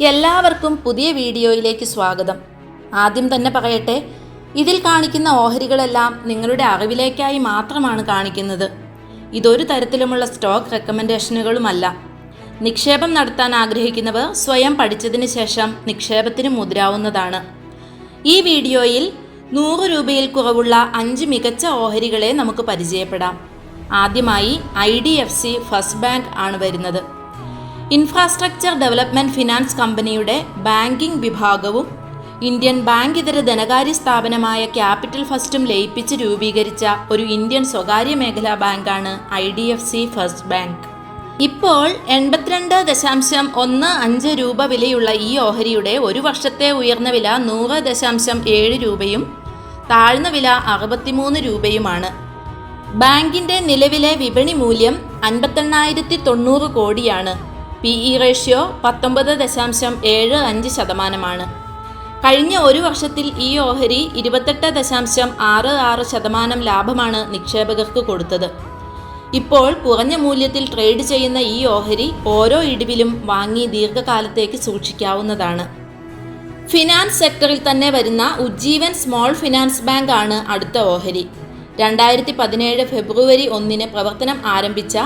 എല്ലാവർക്കും പുതിയ വീഡിയോയിലേക്ക് സ്വാഗതം. ആദ്യം തന്നെ പറയട്ടെ, ഇതിൽ കാണിക്കുന്ന ഓഹരികളെല്ലാം നിങ്ങളുടെ അറിവിലേക്കായി മാത്രമാണ് കാണിക്കുന്നത്. ഇതൊരു തരത്തിലുമുള്ള സ്റ്റോക്ക് റെക്കമെൻഡേഷനുകളുമല്ല. നിക്ഷേപം നടത്താൻ ആഗ്രഹിക്കുന്നവർ സ്വയം പഠിച്ചതിന് ശേഷം നിക്ഷേപത്തിന് മുതിരാവുന്നതാണ്. ഈ വീഡിയോയിൽ 100 രൂപയിൽ കുറവുള്ള 5 മികച്ച ഓഹരികളെ നമുക്ക് പരിചയപ്പെടാം. ആദ്യമായി IDFC ഫസ്റ്റ് ബാങ്ക് ആണ് വരുന്നത്. ഇൻഫ്രാസ്ട്രക്ചർ ഡെവലപ്മെൻറ്റ് ഫിനാൻസ് കമ്പനിയുടെ ബാങ്കിംഗ് വിഭാഗവും ഇന്ത്യൻ ബാങ്ക് ഇതര ധനകാര്യ സ്ഥാപനമായ ക്യാപിറ്റൽ ഫസ്റ്റും ലയിപ്പിച്ച് രൂപീകരിച്ച ഒരു ഇന്ത്യൻ സ്വകാര്യ മേഖലാ ബാങ്കാണ് IDFC ഫസ്റ്റ് ബാങ്ക്. ഇപ്പോൾ 82.15 രൂപ വിലയുള്ള ഈ ഓഹരിയുടെ ഒരു വർഷത്തെ ഉയർന്ന വില 100.7 രൂപയും താഴ്ന്ന വില 63 രൂപയുമാണ്. ബാങ്കിൻ്റെ നിലവിലെ വിപണി മൂല്യം 58,090 കോടിയാണ്. PE ratio 19.75%. കഴിഞ്ഞ ഒരു വർഷത്തിൽ ഈ ഓഹരി 28.66% ലാഭമാണ് നിക്ഷേപകർക്ക് കൊടുത്തത്. ഇപ്പോൾ കുറഞ്ഞ മൂല്യത്തിൽ ട്രേഡ് ചെയ്യുന്ന ഈ ഓഹരി ഓരോ ഇടിവിലും വാങ്ങി ദീർഘകാലത്തേക്ക് സൂക്ഷിക്കാവുന്നതാണ്. ഫിനാൻസ് സെക്ടറിൽ തന്നെ വരുന്ന ഉജ്ജീവൻ സ്മോൾ ഫിനാൻസ് ബാങ്ക് ആണ് അടുത്ത ഓഹരി. 2017 ഫെബ്രുവരി 1 പ്രവർത്തനം ആരംഭിച്ച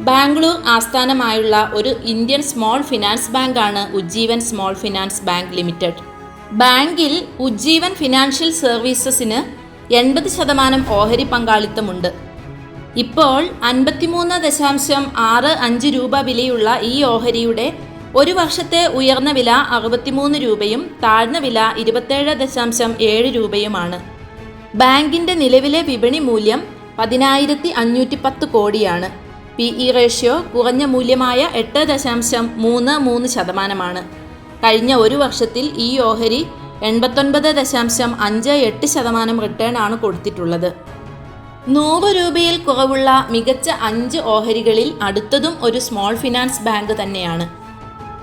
ബാംഗ്ലൂർ ആസ്ഥാനമായുള്ള ഒരു ഇന്ത്യൻ സ്മോൾ ഫിനാൻസ് ബാങ്കാണ് Ujjivan small finance bank limited. ബാങ്കിൽ ഉജ്ജീവൻ ഫിനാൻഷ്യൽ സർവീസസിന് 80% ഓഹരി പങ്കാളിത്തമുണ്ട്. ഇപ്പോൾ 53.65 രൂപ വിലയുള്ള ഈ ഓഹരിയുടെ ഒരു വർഷത്തെ ഉയർന്ന വില 63 രൂപയും താഴ്ന്ന വില 27.7 രൂപയുമാണ്. ബാങ്കിൻ്റെ നിലവിലെ വിപണി മൂല്യം 10,510 കോടിയാണ്. PE റേഷ്യോ കുറഞ്ഞ മൂല്യമായ 8.33%. കഴിഞ്ഞ ഒരു വർഷത്തിൽ ഈ ഓഹരി 89.58% റിട്ടേൺ ആണ് കൊടുത്തിട്ടുള്ളത്. 100 രൂപയിൽ കുറവുള്ള മികച്ച 5 ഓഹരികളിൽ അടുത്തതും ഒരു സ്മോൾ ഫിനാൻസ് ബാങ്ക് തന്നെയാണ്.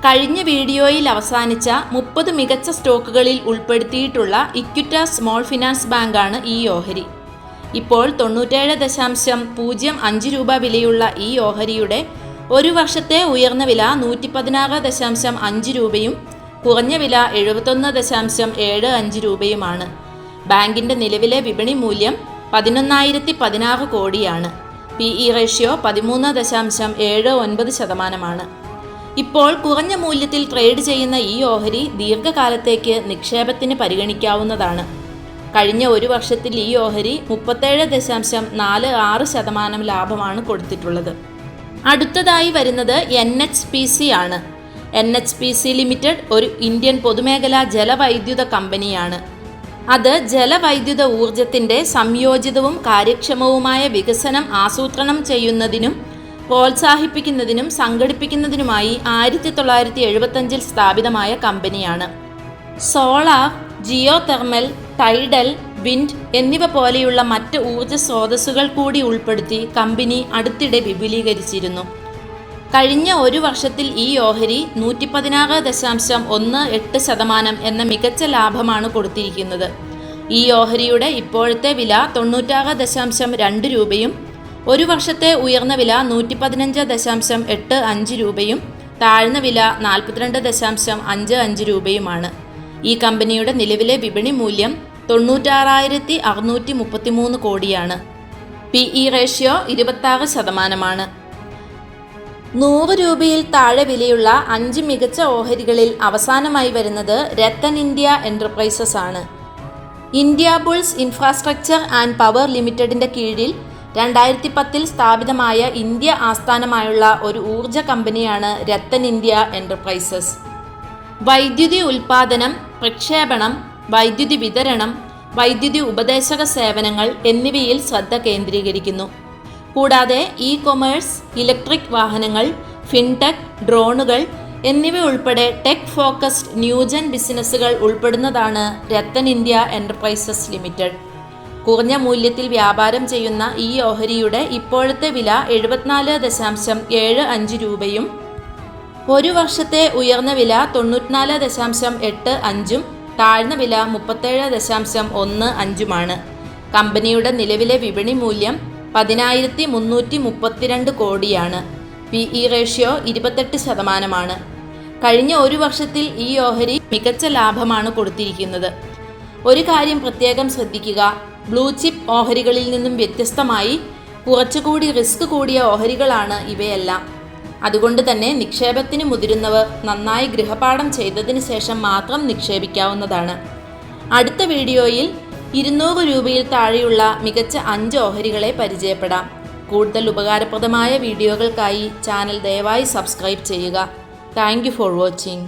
കഴിഞ്ഞ വീഡിയോയിൽ അവസാനിച്ച 30 മികച്ച സ്റ്റോക്കുകളിൽ ഉൾപ്പെടുത്തിയിട്ടുള്ള ഇക്വിറ്റാസ് സ്മോൾ ഫിനാൻസ് ബാങ്കാണ് ഈ ഓഹരി. ഇപ്പോൾ 97.05 രൂപ വിലയുള്ള ഈ ഓഹരിയുടെ ഒരു വർഷത്തെ ഉയർന്ന വില 116.5 രൂപയും കുറഞ്ഞ വില 71.75 രൂപയുമാണ്. ബാങ്കിൻ്റെ നിലവിലെ വിപണി മൂല്യം 11,016 കോടിയാണ്. PE ratio 13.79%. ഇപ്പോൾ കുറഞ്ഞ മൂല്യത്തിൽ ട്രേഡ് ചെയ്യുന്ന ഈ ഓഹരി ദീർഘകാലത്തേക്ക് നിക്ഷേപത്തിന് പരിഗണിക്കാവുന്നതാണ്. കഴിഞ്ഞ ഒരു വർഷത്തിൽ ഈ ഓഹരി 37.46% ലാഭമാണ് കൊടുത്തിട്ടുള്ളത്. അടുത്തതായി വരുന്നത് NHPC ആണ്. NHPC ലിമിറ്റഡ് ഒരു ഇന്ത്യൻ പൊതുമേഖലാ ജലവൈദ്യുത കമ്പനിയാണ്. അത് ജലവൈദ്യുത ഊർജത്തിൻ്റെ സംയോജിതവും കാര്യക്ഷമവുമായ വികസനം ആസൂത്രണം ചെയ്യുന്നതിനും പ്രോത്സാഹിപ്പിക്കുന്നതിനും സംഘടിപ്പിക്കുന്നതിനുമായി 1975 സ്ഥാപിതമായ കമ്പനിയാണ്. Solar, geothermal, tidal, wind എന്നിവ പോലെയുള്ള മറ്റ് ഊർജ സ്രോതസ്സുകൾ കൂടി ഉൾപ്പെടുത്തി കമ്പനി അടുത്തിടെ വിപുലീകരിച്ചിരുന്നു. കഴിഞ്ഞ ഒരു വർഷത്തിൽ ഈ ഓഹരി 116.18% എന്ന മികച്ച ലാഭമാണ് കൊടുത്തിരിക്കുന്നത്. ഈ ഓഹരിയുടെ ഇപ്പോഴത്തെ വില 96.2 രൂപയും ഒരു വർഷത്തെ ഉയർന്ന വില 115.85 രൂപയും താഴ്ന്ന വില 42.55 രൂപയുമാണ്. ഈ കമ്പനിയുടെ നിലവിലെ വിപണി മൂല്യം 96,633 കോടിയാണ്. PE ratio 26%. 100 രൂപയിൽ താഴെ വിലയുള്ള 5 മികച്ച ഓഹരികളിൽ അവസാനമായി വരുന്നത് രത്തൻ ഇന്ത്യ എൻ്റർപ്രൈസസ് ആണ്. Indiabulls infrastructure and power ലിമിറ്റഡിൻ്റെ കീഴിൽ 2010 സ്ഥാപിതമായ ഇന്ത്യ ആസ്ഥാനമായുള്ള ഒരു ഊർജ കമ്പനിയാണ് രത്തൻ ഇന്ത്യ എൻ്റർപ്രൈസസ്. വൈദ്യുതി ഉൽപ്പാദനം, പ്രക്ഷേപണം, വൈദ്യുതി വിതരണം, വൈദ്യുതി ഉപദേശക സേവനങ്ങൾ എന്നിവയിൽ ശ്രദ്ധ കേന്ദ്രീകരിക്കുന്നു. കൂടാതെ കൊമേഴ്സ്, ഇലക്ട്രിക് വാഹനങ്ങൾ, ഫിൻടെക്, ഡ്രോണുകൾ എന്നിവ ഉൾപ്പെടെ ടെക് ഫോക്കസ്ഡ് ന്യൂജൻ ബിസിനസ്സുകൾ ഉൾപ്പെടുന്നതാണ് രത്തൻ ഇന്ത്യ എൻ്റർപ്രൈസസ് ലിമിറ്റഡ്. കുറഞ്ഞ മൂല്യത്തിൽ വ്യാപാരം ചെയ്യുന്ന ഈ ഓഹരിയുടെ ഇപ്പോഴത്തെ വില 74.75 രൂപയും ഒരു വർഷത്തെ ഉയർന്ന വില 94.85 താഴ്ന്ന വില 37.15 കമ്പനിയുടെ നിലവിലെ വിപണി മൂല്യം 10,332 കോടിയാണ്. PE ratio 28%. കഴിഞ്ഞ ഒരു വർഷത്തിൽ ഈ ഓഹരി മികച്ച ലാഭമാണ് കൊടുത്തിരിക്കുന്നത്. ഒരു കാര്യം പ്രത്യേകം ശ്രദ്ധിക്കുക, ബ്ലൂ ചിപ്പ് ഓഹരികളിൽ നിന്നും വ്യത്യസ്തമായി കുറച്ചുകൂടി റിസ്ക് കൂടിയ ഓഹരികളാണ് ഇവയെല്ലാം. അതുകൊണ്ട് തന്നെ നിക്ഷേപത്തിന് മുതിരുന്നവർ നന്നായി ഗൃഹപാഠം ചെയ്തതിന് ശേഷം മാത്രം നിക്ഷേപിക്കാവുന്നതാണ്. അടുത്ത വീഡിയോയിൽ 200 രൂപയിൽ താഴെയുള്ള മികച്ച 5 ഓഹരികളെ പരിചയപ്പെടാം. കൂടുതൽ ഉപകാരപ്രദമായ വീഡിയോകൾക്കായി ചാനൽ ദയവായി സബ്സ്ക്രൈബ് ചെയ്യുക. Thank you for watching.